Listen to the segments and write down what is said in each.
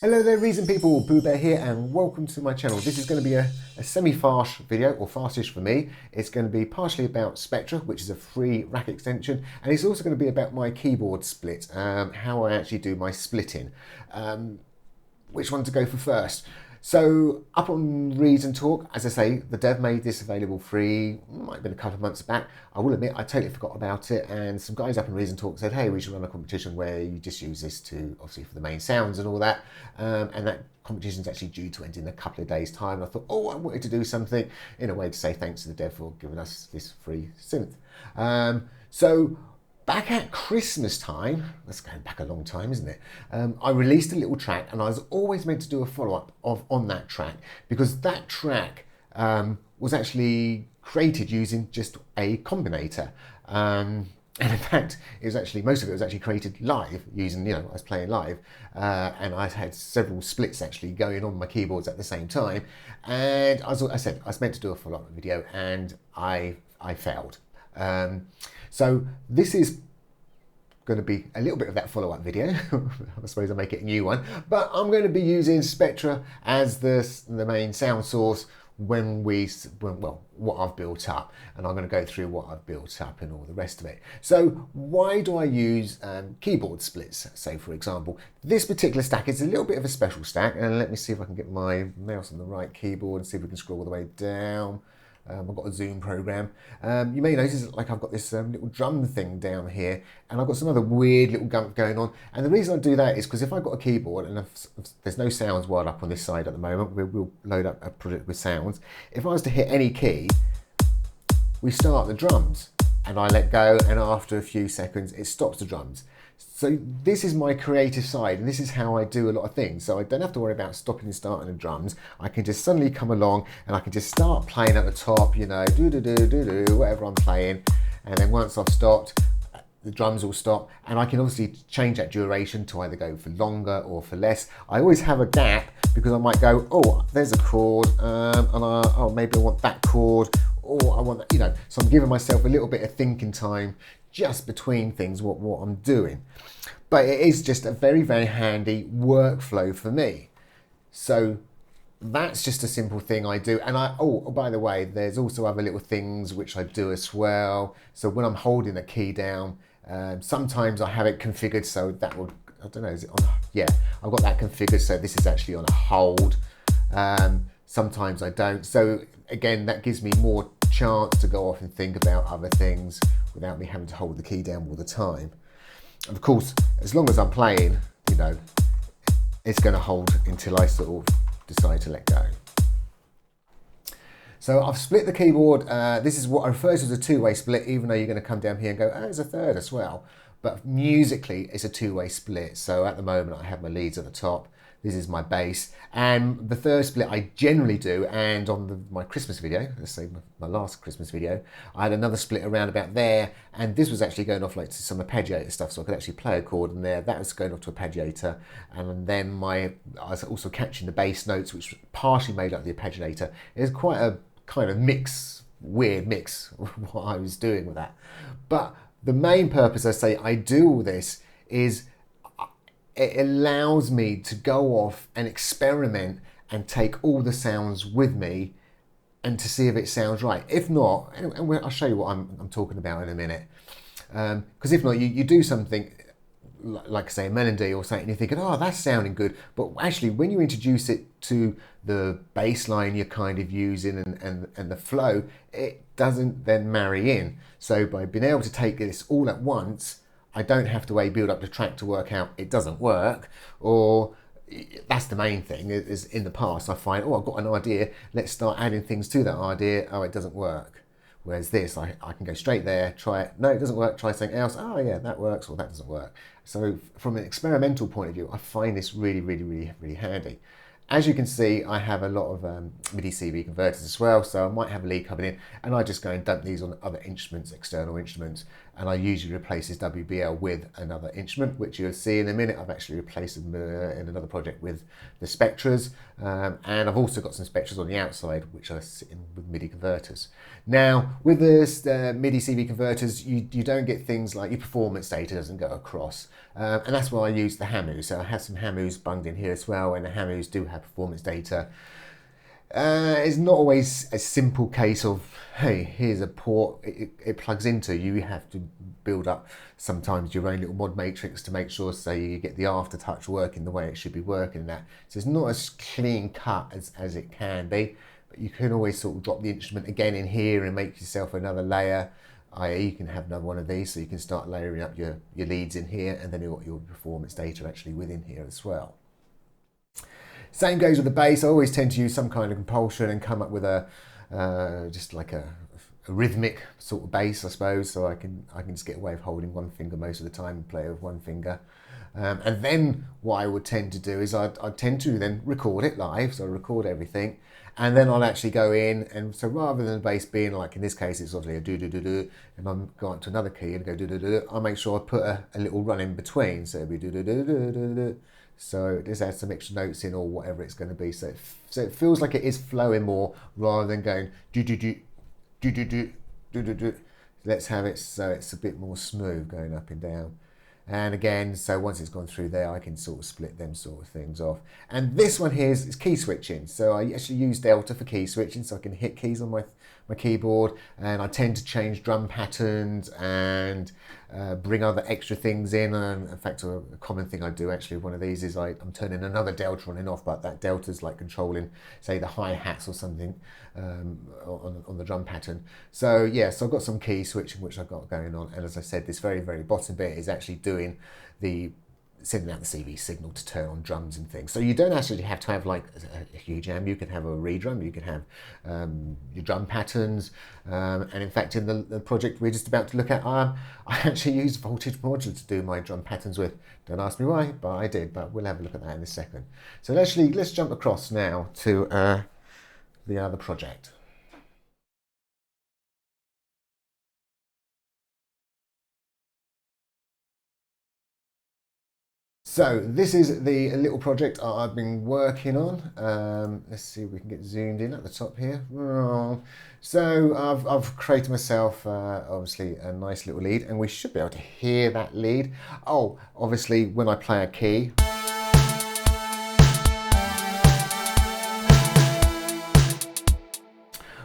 Hello there, Reason people, PoohBear here, and welcome to my channel. This is going to be a semi-fast video, or fastish for me. It's going to be partially about Spectra, which is a free rack extension, and it's also going to be about my keyboard split, how I actually do my splitting, which one to go for first. So up on Reason Talk, as I say, the dev made this available free, might have been a couple of months back. I will admit I totally forgot about it, and some guys up in Reason Talk said, hey, we should run a competition where you just use this to, obviously for the main sounds and all that, and that competition is actually due to end in a couple of days' time. And I thought, oh, I wanted to do something in a way to say thanks to the dev for giving us this free synth. So back at Christmas time, that's going back a long time, isn't it? I released a little track, and I was always meant to do a follow-up on that track, because that track was actually created using just a combinator. And in fact, it was actually, most of it was actually created live using, I was playing live, and I had several splits actually going on my keyboards at the same time. And as I said, I was meant to do a follow-up video, and I failed. So this is going to be a little bit of that follow-up video. I suppose I'll make it a new one, but I'm going to be using Spectra as the main sound source when what I've built up, and I'm going to go through what I've built up and all the rest of it. So why do I use keyboard splits? So for example, this particular stack is a little bit of a special stack, and let me see if I can get my mouse on the right keyboard and see if we can scroll all the way down. I've got a zoom program. You may notice like I've got this little drum thing down here, and I've got some other weird little gump going on. And the reason I do that is because if I've got a keyboard and if there's no sounds wired up on this side at the moment, we'll load up a project with sounds. If I was to hit any key, we start the drums, and I let go, and after a few seconds it stops the drums. So this is my creative side, and this is how I do a lot of things. So I don't have to worry about stopping and starting the drums. I can just suddenly come along and I can just start playing at the top, do, whatever I'm playing. And then once I've stopped, the drums will stop, and I can obviously change that duration to either go for longer or for less. I always have a gap because I might go, oh, there's a chord, and maybe I want that chord, or I want that, so I'm giving myself a little bit of thinking time just between things, what I'm doing. But it is just a very, very handy workflow for me. So that's just a simple thing I do. And by the way, there's also other little things which I do as well. So when I'm holding the key down, sometimes I have it configured so that would, I don't know, is it on? Yeah, I've got that configured so this is actually on a hold. Sometimes I don't. So again, that gives me more chance to go off and think about other things without me having to hold the key down all the time. Of course, as long as I'm playing, it's going to hold until I sort of decide to let go. So I've split the keyboard. This is what I refer to as a two-way split, even though you're going to come down here and go, oh, there's a third as well. But musically, it's a two-way split. So at the moment, I have my leads at the top. This is my bass. And the third split I generally do, and on my Christmas video, let's say my last Christmas video, I had another split around about there, and this was actually going off like to some arpeggiator stuff, so I could actually play a chord in there. That was going off to arpeggiator, and then I was also catching the bass notes, which partially made up the arpeggiator. It was quite a kind of weird mix of what I was doing with that. But the main purpose I say I do all this is it allows me to go off and experiment and take all the sounds with me and to see if it sounds right. If not, and I'll show you what I'm talking about in a minute. Because if not, you do something like say a melody or something, and you're thinking, oh, that's sounding good. But actually, when you introduce it to the bass line you're kind of using and the flow, it doesn't then marry in. So by being able to take this all at once, I don't have to build up the track to work out it doesn't work, or that's the main thing. Is in the past I find, oh, I've got an idea, let's start adding things to that idea, oh, it doesn't work. Whereas this, I can go straight there, try it, no, it doesn't work, try something else, oh yeah, that works, or that doesn't work. So from an experimental point of view, I find this really, really, really, really handy. As you can see, I have a lot of MIDI CV converters as well, so I might have a lead coming in, and I just go and dump these on other instruments, external instruments, and I usually replace this W.A.O with another instrument, which you'll see in a minute. I've actually replaced them in another project with the Spectras, and I've also got some Spectras on the outside, which I sit in with MIDI converters. Now, with this MIDI CV converters, you don't get things like your performance data doesn't go across, and that's why I use the Hamus. So I have some Hamus bunged in here as well, and the Hamus do have performance data. It's not always a simple case of, hey, here's a port it plugs into. You have to build up sometimes your own little mod matrix to make sure, say, you get the aftertouch working the way it should be working. That so it's not as clean cut as it can be, but you can always sort of drop the instrument again in here and make yourself another layer. I.e. you can have another one of these, so you can start layering up your leads in here, and then you've got your performance data actually within here as well. Same goes with the bass. I always tend to use some kind of compulsion and come up with a just like a rhythmic sort of bass, I suppose, so I can just get away with holding one finger most of the time and play with one finger. And then what I would tend to do is I'd tend to then record it live, so I record everything, and then I'll actually go in, and so rather than the bass being like, in this case, it's obviously a do-do-do-do, and I'm going to another key and go do-do-do-do, I'll make sure I put a little run in between, so it'll be do-do-do-do-do-do. So just add some extra notes in or whatever it's going to be. So it feels like it is flowing more rather than going do-do-do, do-do-do, do-do-do. Let's have it so it's a bit more smooth going up and down. And again, so once it's gone through there, I can sort of split them sort of things off. And this one here is key switching. So I actually use Delta for key switching, so I can hit keys on my keyboard, and I tend to change drum patterns and bring other extra things in. And in fact, a common thing I do actually with one of these is I'm turning another delta on and off, but that delta's like controlling, say, the hi-hats or something on the drum pattern. So yeah, so I've got some key switching which I've got going on, and as I said, this very, very bottom bit is actually doing sending out the CV signal to turn on drums and things. So you don't actually have to have like a huge amp. You can have a redrum, you can have your drum patterns, and in fact in the project we're just about to look at, I actually used voltage modular to do my drum patterns with. Don't ask me why, but I did, but we'll have a look at that in a second. So let's jump across now to the other project. So this is the little project I've been working on. Let's see if we can get zoomed in at the top here. So I've created myself obviously a nice little lead, and we should be able to hear that lead. Oh, obviously when I play a key,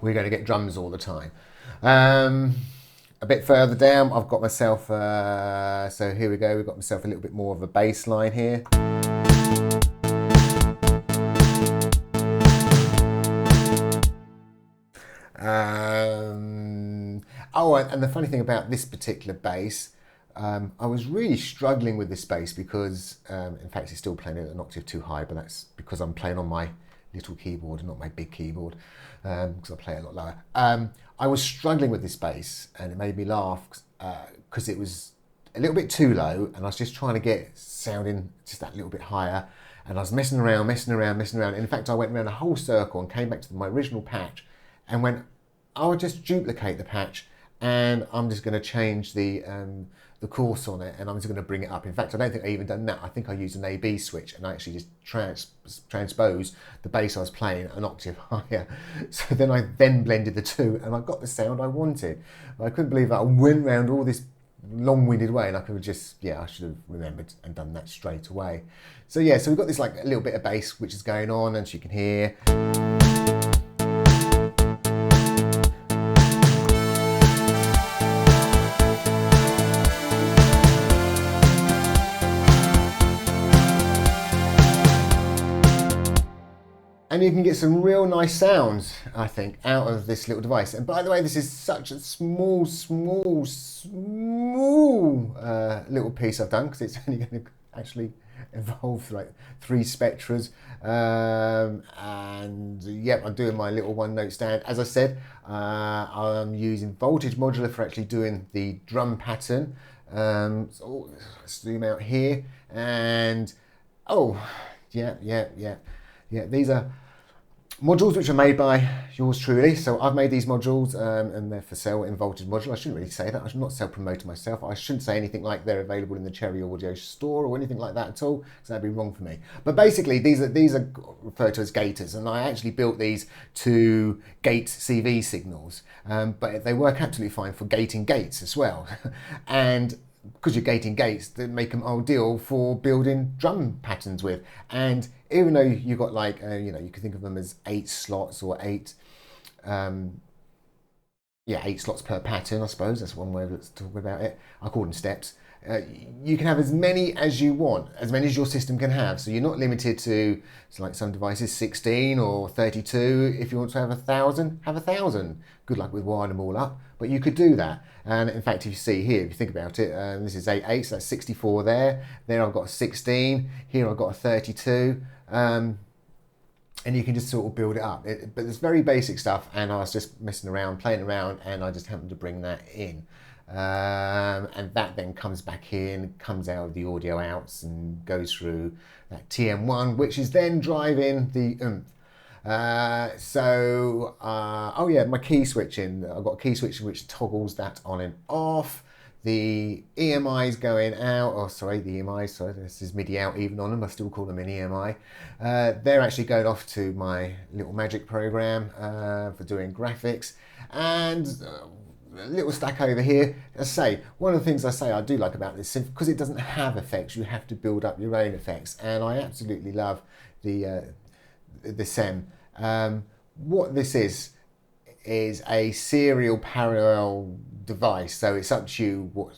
we're going to get drums all the time. A bit further down, I've got myself, so here we go, we've got myself a little bit more of a bass line here. Oh, and the funny thing about this particular bass, I was really struggling with this bass because, in fact, it's still playing at an octave too high, but that's because I'm playing on my little keyboard and not my big keyboard, because I play a lot lower. I was struggling with this bass, and it made me laugh because it was a little bit too low, and I was just trying to get sounding just that little bit higher, and I was messing around. And in fact, I went around a whole circle and came back to my original patch and went, I'll just duplicate the patch, and I'm just going to change the course on it, and I'm just going to bring it up. In fact, I don't think I even done that. I think I used an A-B switch, and I actually just transposed the bass I was playing an octave higher. So then I blended the two, and I got the sound I wanted. But I couldn't believe that I went around all this long-winded way, and I could have just, I should have remembered and done that straight away. So yeah, so we've got this like a little bit of bass which is going on, and you can hear. And you can get some real nice sounds, I think, out of this little device. And by the way, this is such a small little piece I've done, because it's only going to actually involve like 3 Spectras. And yep, I'm doing my little 1-note stand. As I said, I'm using voltage modular for actually doing the drum pattern. So zoom out here, and oh, yeah. Yeah, these are modules which are made by yours truly. So I've made these modules and they're for sale in Voltage Module. I shouldn't really say that. I should not self-promote myself. I shouldn't say anything like they're available in the Cherry Audio store or anything like that at all, because that'd be wrong for me. But basically, these are referred to as gators, and I actually built these to gate CV signals. But they work absolutely fine for gating gates as well. And because you're gating gates, they make them ideal for building drum patterns with. And even though you've got like, you know, you can think of them as 8 slots or 8 slots per pattern, I suppose. That's one way of talking about it. I call them steps. You can have as many as you want, as many as your system can have. So you're not limited to, so like some devices, 16 or 32. If you want to have 1,000, have 1,000. Good luck with wiring them all up, but you could do that. And in fact, if you see here, if you think about it, this is 8, so that's 64 there. There I've got a 16. Here I've got a 32. And you can just sort of build it up. But it's very basic stuff, and I was just messing around, playing around, and I just happened to bring that in. And that then comes back in, comes out of the audio outs and goes through that TM1, which is then driving the oomph. Oh yeah, my key switching. I've got a key switching which toggles that on and off. The EMI's going out, oh sorry, the EMI, sorry, this is MIDI out even on them, I still call them an EMI. They're actually going off to my little magic program for doing graphics. And a little stack over here. As I say, one of the things I do like about this synth, because it doesn't have effects, you have to build up your own effects, and I absolutely love the SEM. What this is a serial parallel device, so it's up to you what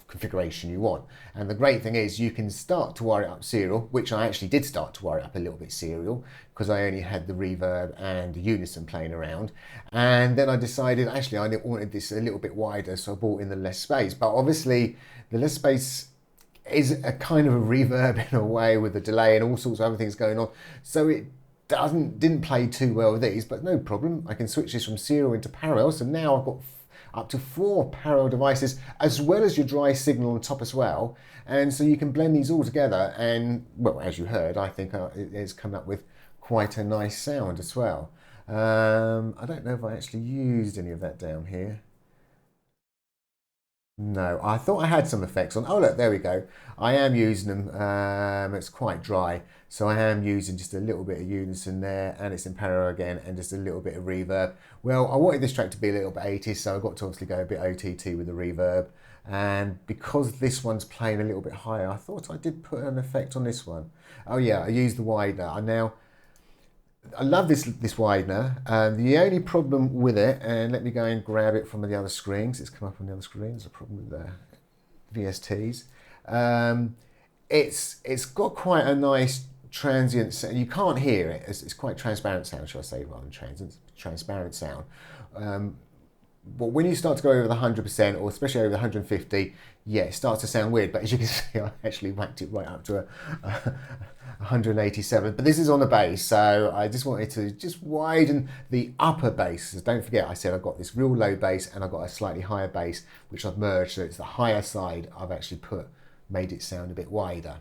configuration you want. And the great thing is you can start to wire it up serial, which I actually did start to wire it up a little bit serial because I only had the reverb and the unison playing around. And then I decided actually I wanted this a little bit wider, so I brought in the less space. But obviously the less space is a kind of a reverb in a way with the delay and all sorts of other things going on. So it didn't play too well with these, but no problem. I can switch this from serial into parallel. So now I've got up to 4 parallel devices, as well as your dry signal on top as well. And so you can blend these all together. And well, as you heard, I think it's come up with quite a nice sound as well. I don't know if I actually used any of that down here. No, I thought I had some effects on. Oh look, there we go. I am using them. It's quite dry, so I am using just a little bit of unison there, and it's in parallel again, and just a little bit of reverb. Well, I wanted this track to be a little bit 80s, so I got to obviously go a bit OTT with the reverb. And because this one's playing a little bit higher, I thought I did put an effect on this one. Oh yeah, I used the widener. I love this widener. The only problem with it, and let me go and grab it from the other screens. It's come up on the other screen. There's a problem with the VSTs. It's got quite a nice transient sound. You can't hear it. It's quite transparent sound, shall I say, rather than transparent sound. But when you start to go over the 100%, or especially over the 150, yeah, it starts to sound weird. But as you can see, I actually whacked it right up to a 187. But this is on the bass, so I just wanted to just widen the upper bass. So don't forget, I said I've got this real low bass and I've got a slightly higher bass, which I've merged. So it's the higher side I've actually made it sound a bit wider.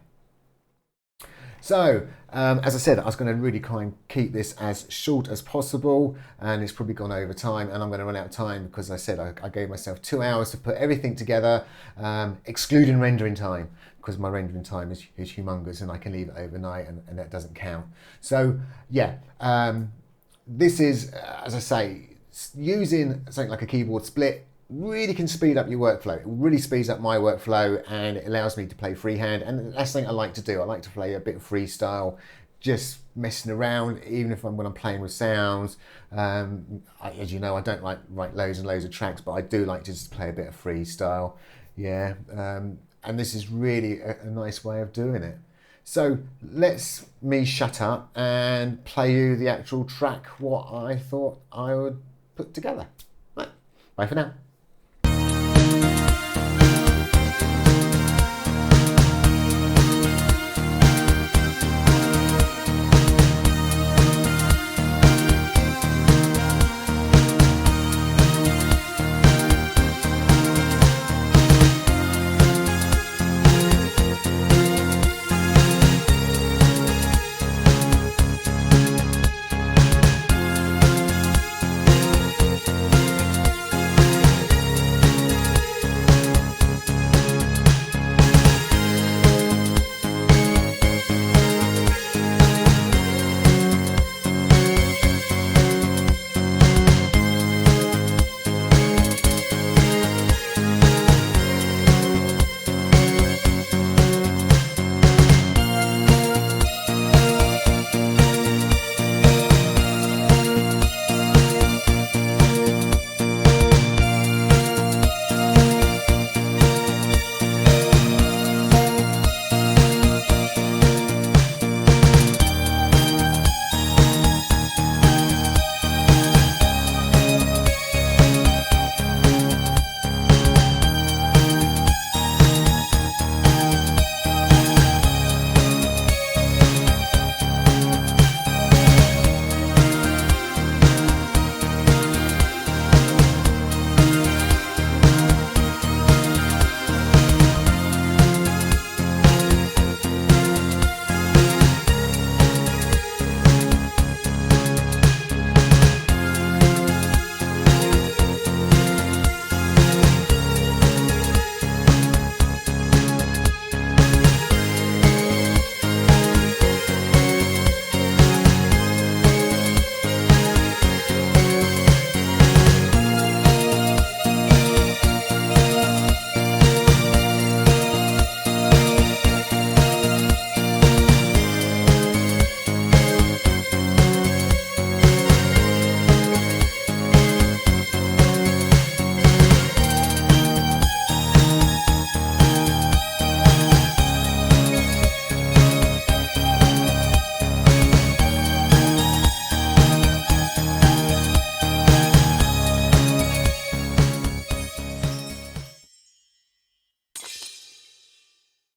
So, as I said, I was going to really try and keep this as short as possible, and it's probably gone over time, and I'm going to run out of time because I said I gave myself 2 hours to put everything together, excluding rendering time, because my rendering time is humongous and I can leave it overnight and that doesn't count. So, yeah, this is, as I say, using something like a keyboard split really can speed up your workflow. It really speeds up my workflow, and it allows me to play freehand, and that's something I like to do. I like to play a bit of freestyle, just messing around, even if when I'm playing with sounds. As you know, I don't like write loads and loads of tracks, but I do like to just play a bit of freestyle. Yeah, and this is really a nice way of doing it. So let's me shut up and play you the actual track, what I thought I would put together. Right, bye for now.